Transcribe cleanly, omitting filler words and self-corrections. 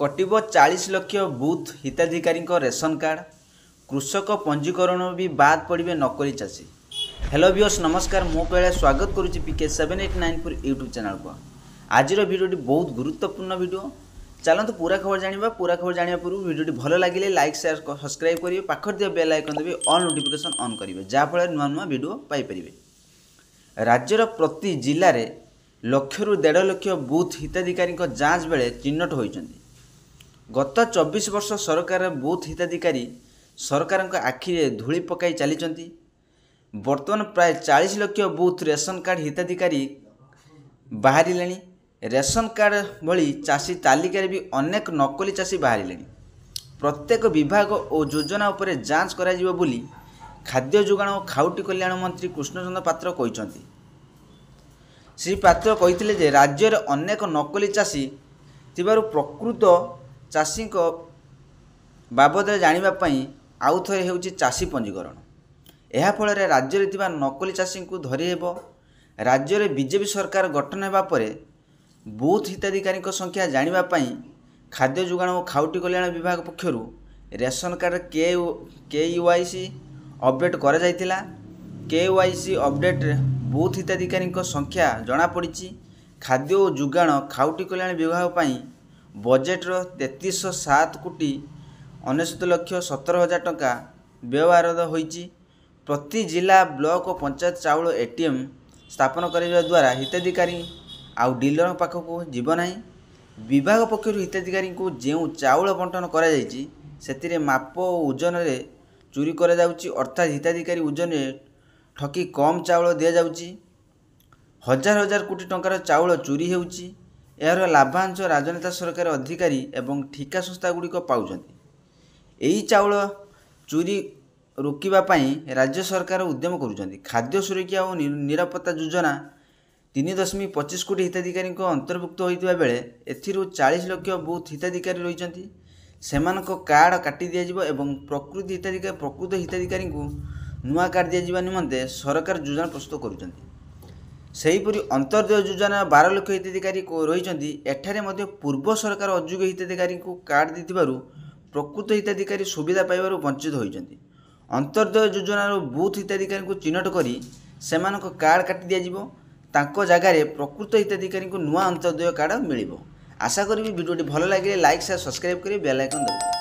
कटिब 40 lakh booth हिताधिकारी ration card कृषक पंजीकरण भी बाद पड़े नकली चाषी। हेलो व्यूअर्स नमस्कार, मो कहले स्वागत करुच्ची पीके 7894 यूट्यूब चैनल को। आज भिडियोटी बहुत गुरुत्वपूर्ण वीडियो। चलते पूरा खबर जाना। पूरा खबर जाना पूर्व वीडियोटी भल लगे लाइक शेयर सब्सक्राइब करेंगे, पाखर दिया बेल आइकन देवे, ऑल नोटिफिकेशन ऑन करेंगे जहाँफल नुआ नुआ वीडियो पाइपर। राज्यर प्रति जिले में लक्ष रु 1.5 लाख बूथ हिताधिकारी जांच बेले चिन्हट होती। गत 24 वर्ष सरकार बूथ हिताधिकारी सरकार आखिरे धूली पकाई चली। बर्तमान प्राय 40 लाख बूथ रेशन कार्ड हिताधिकारी बाहर। रेशन कार्ड भली चाषी तालिकार भी अनेक नकली चाषी बाहर। प्रत्येक विभाग और योजना उपर जांच करा जिवो बोली खाद्य जोगाण और खाउटी कल्याण मंत्री कृष्णचंद्र पात्र कहते। श्री पात्र कहते जे राज्य में अनेक नकली चाषी थिबारु प्रकृत चाषी बाबद जानापी आउ थे हो चाषी पंजीकरण। यह फल राज्य में नकली चाषी को धरी हेब। राज्य में बीजेपी सरकार गठन होगा पर बूथ हिताधिकारी संख्या जानापी खाद्य जोगाण और खाउटी कल्याण विभाग पक्षर रेशन कार्ड KYC अपडेट करा जायतिला। KYC अपडेट बूथ हिताधिकारी संख्या जनापड़ी। खाद्य और जोगाण खाउटी कल्याण विभाग बजेट्र 3307 कोटी 69,17,000 टंका व्यवहार होईची। प्रति जिला ब्लॉक और पंचायत चाउल ATM स्थापन करने द्वारा हिताधिकारी आउ डीलर पाखक जीव ना। विभाग पक्षर हिताधिकारी को जो चाउल बंटन कर माप और ओजन रे चोरी करा जाउची, अर्थात हिताधिकारी ओजन ठकी कम चाउल दि जाउची। हजार हजार कोटी टंकार चाउल चोरी होउची। यार लाभांश राजनेता सरकार अधिकारी एवं ठिका संस्था गुड़िक पाउछंती। यही चाउल चोरी रोकने राज्य सरकार उद्यम करुछंती। खाद्य सुरक्षा और निरापत्ता योजना 3.25 कोटी हिताधिकारी अंतर्भुक्त होता बेले एथिरु 40 लाख बूथ हिताधिकारी रही। सेमानक कार्ड काटी दिया एवं प्रकृत हिताधिकारी को नुआ कार्ड दिया निमंते सरकार योजना प्रस्तुत करुछंती। सेहीपरि अंतर्दय योजना 12 लाख हिताधिकारी रही। एठारे मध्य पूर्व सरकार अयोग्य हिताधिकारी को कार्ड देथिबारु प्रकृत हिताधिकारी सुविधा पाइबारु वंचित होइछंती। अंतर्दय योजनार बूथ हिताधिकारी को चिन्हट करी सेमानक कार्ड काटी दिया तांको जगार प्रकृत हिताधिकारी को नुआ अंतर्दय कार्ड मिलिबो। आशा करी वीडियोटी भल लगे लाइक शेयर सब्सक्राइब करी बेल आइकन दबाइए।